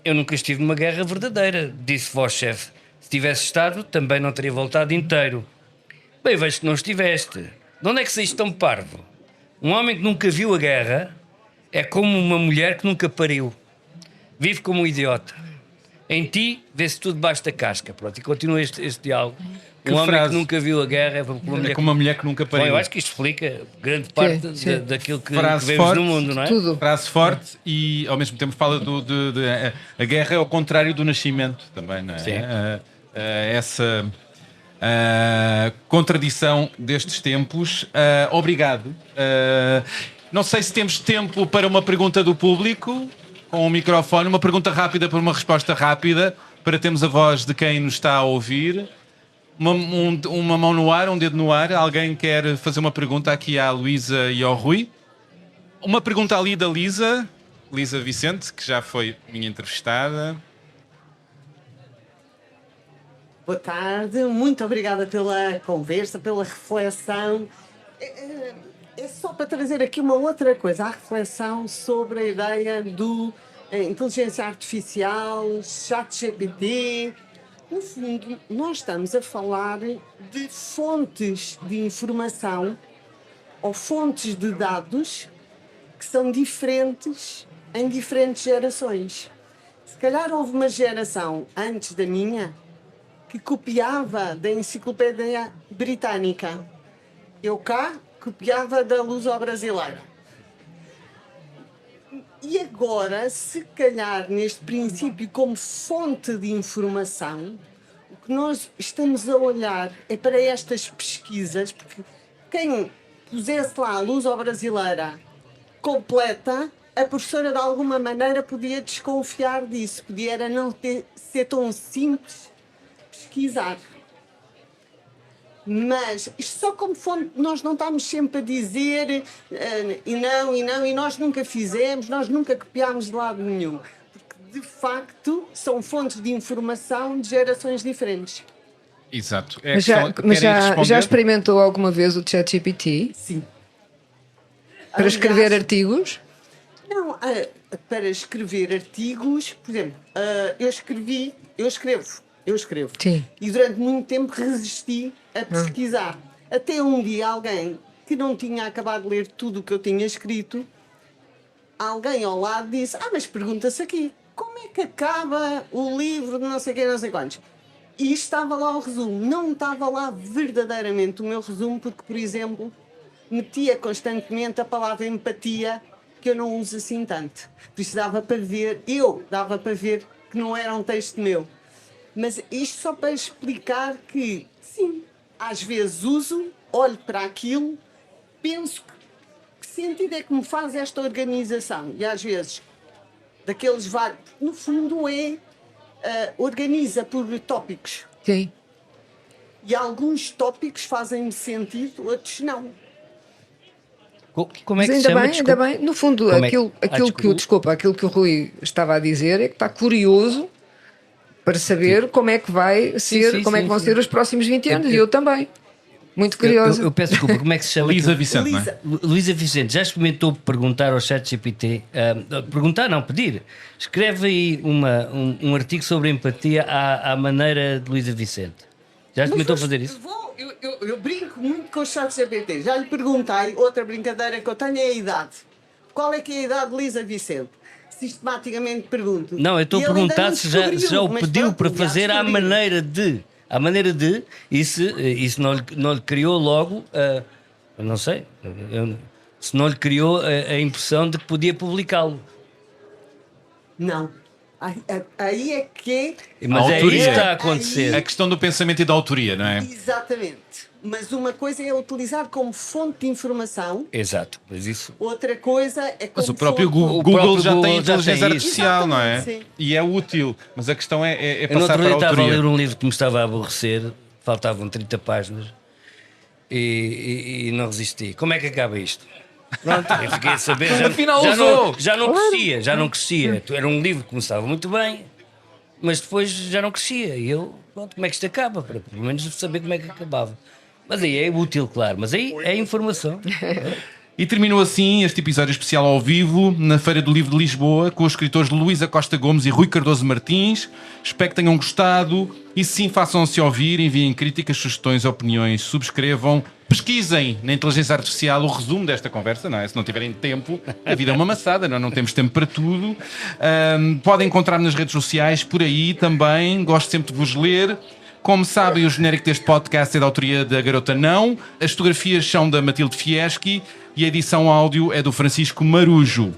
Eu nunca estive numa guerra verdadeira, disse Foz-chefe. Se tivesse estado, também não teria voltado inteiro. Bem, vejo que não estiveste. De onde é que saíste tão parvo? Um homem que nunca viu a guerra é como uma mulher que nunca pariu. Vive como um idiota. Em ti vê-se tudo debaixo da casca. Pronto, e continua este diálogo. Que Um homem frase. que nunca viu a guerra é como uma mulher, como uma mulher que nunca Bom, pariu. eu acho que isto explica grande parte sim. daquilo que Frase vemos forte, no mundo, não é? Tudo. Frase forte e ao mesmo tempo fala a guerra é ao contrário do nascimento também, não é? Sim. Essa contradição destes tempos. Obrigado. Não sei se temos tempo para uma pergunta do público com um microfone, uma pergunta rápida para uma resposta rápida, para termos a voz de quem nos está a ouvir. Uma mão no ar, um dedo no ar. Alguém quer fazer uma pergunta aqui à Luísa e ao Rui? Uma pergunta ali da Lisa Vicente, que já foi minha entrevistada. Boa tarde, muito obrigada pela conversa, pela reflexão. É só para trazer aqui uma outra coisa, a reflexão sobre a ideia do inteligência artificial, ChatGPT. No fundo, nós estamos a falar de fontes de informação ou fontes de dados que são diferentes em diferentes gerações. Se calhar houve uma geração antes da minha que copiava da Enciclopédia Britânica. Eu cá copiava da Luso-Brasileira. E agora, se calhar, neste princípio, como fonte de informação, o que nós estamos a olhar é para estas pesquisas, porque quem pusesse lá a Luso-Brasileira completa, a professora de alguma maneira podia desconfiar disso, podia era não ser tão simples pesquisar. Mas isto só como fonte, nós não estamos sempre a dizer e nós nunca fizemos, nós nunca copiámos de lado nenhum. Porque, de facto, são fontes de informação de gerações diferentes. Exato. Mas já experimentou alguma vez o ChatGPT Sim. para escrever artigos? Não, para escrever artigos, por exemplo, eu escrevo. Sim. E durante muito tempo resisti a pesquisar. Até um dia alguém que não tinha acabado de ler tudo o que eu tinha escrito, alguém ao lado disse: mas pergunta-se aqui, como é que acaba o livro de não sei quem, não sei quantos? E estava lá o resumo. Não estava lá verdadeiramente o meu resumo, porque, por exemplo, metia constantemente a palavra empatia, que eu não uso assim tanto. Por isso dava para ver que não era um texto meu. Mas isto só para explicar que, sim, às vezes uso, olho para aquilo, penso que sentido é que me faz esta organização. E às vezes, daqueles vários, no fundo organiza por tópicos. Sim. E alguns tópicos fazem-me sentido, outros não. Como é que Mas se chama? ainda bem, no fundo, Como é aquilo que o Rui estava a dizer é que está curioso para saber como é que vai ser, como é que vão ser os próximos 20 anos, e eu também. Muito curiosa. Eu peço desculpa, como é que se chama? Luísa Vicente, não é? Luísa Vicente, já experimentou perguntar ao ChatGPT? Perguntar, não, pedir. Escreve aí um artigo sobre empatia à maneira de Luísa Vicente. Já experimentou fazer isso? Eu brinco muito com o ChatGPT. Já lhe perguntei, outra brincadeira que eu tenho é a idade. Qual é que é a idade de Luísa Vicente? Sistematicamente pergunto. Não, eu estou a perguntar se já o pediu para fazer à maneira de. E se não lhe criou logo, não sei, se não lhe criou a impressão de que podia publicá-lo. Não. Aí é que Mas é isso autoria. que está a acontecer. A questão do pensamento e da autoria, não é? exatamente. Mas uma coisa é utilizar como fonte de informação, Exato, mas isso. outra coisa é como Mas o próprio fonte... Google, O próprio já Google tem já inteligência tem isso. artificial, não é? Exatamente, sim. E é útil. Mas a questão é Eu no passar outro dia para a estava a ler autoria. um livro que me estava a aborrecer, faltavam 30 páginas e não resisti. Como é que acaba isto? Pronto, eu fiquei a saber. Afinal já usou. já não crescia. Era um livro que começava muito bem, mas depois já não crescia. E eu, pronto, como é que isto acaba? Para pelo menos saber como é que acabava. Mas aí é útil, claro, mas aí é informação. E terminou assim este episódio especial ao vivo na Feira do Livro de Lisboa com os escritores Luísa Costa Gomes e Rui Cardoso Martins. Espero que tenham gostado e sim, façam-se ouvir, enviem críticas, sugestões, opiniões, subscrevam, pesquisem na inteligência artificial o resumo desta conversa, não é? Se não tiverem tempo, a vida é uma maçada, não temos tempo para tudo. Podem encontrar-me nas redes sociais, por aí também, gosto sempre de vos ler. Como sabem, o genérico deste podcast é da autoria da Garota Não, as fotografias são da Matilde Fieschi e a edição áudio é do Francisco Marujo.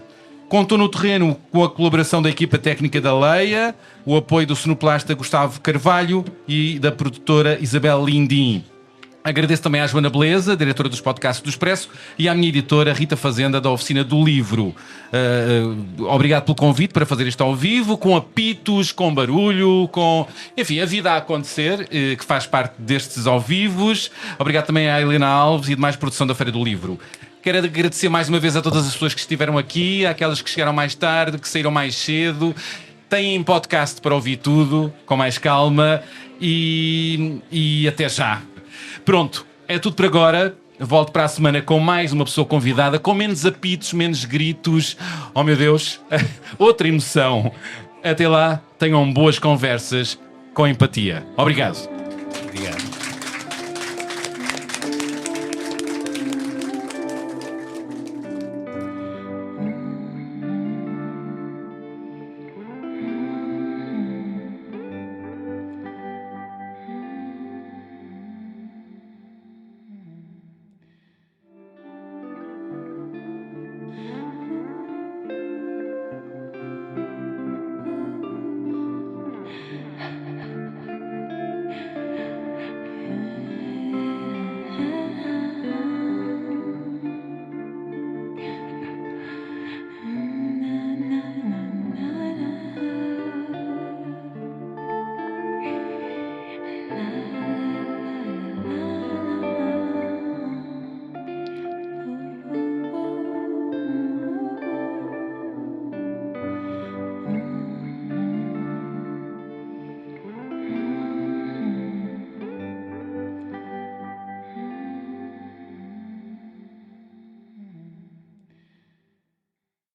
Contou no terreno com a colaboração da equipa técnica da Leia, o apoio do sonoplasta Gustavo Carvalho e da produtora Isabel Lindim. Agradeço também à Joana Beleza, diretora dos podcasts do Expresso, e à minha editora Rita Fazenda, da Oficina do Livro. Obrigado pelo convite para fazer isto ao vivo, com apitos, com barulho, com... Enfim, a vida a acontecer, que faz parte destes ao vivos. Obrigado também à Helena Alves e demais produção da Feira do Livro. Quero agradecer mais uma vez a todas as pessoas que estiveram aqui, àquelas que chegaram mais tarde, que saíram mais cedo. Têm podcast para ouvir tudo, com mais calma, e até já. Pronto, é tudo por agora. Volto para a semana com mais uma pessoa convidada, com menos apitos, menos gritos. Oh meu Deus, outra emoção. Até lá, tenham boas conversas com empatia. Obrigado.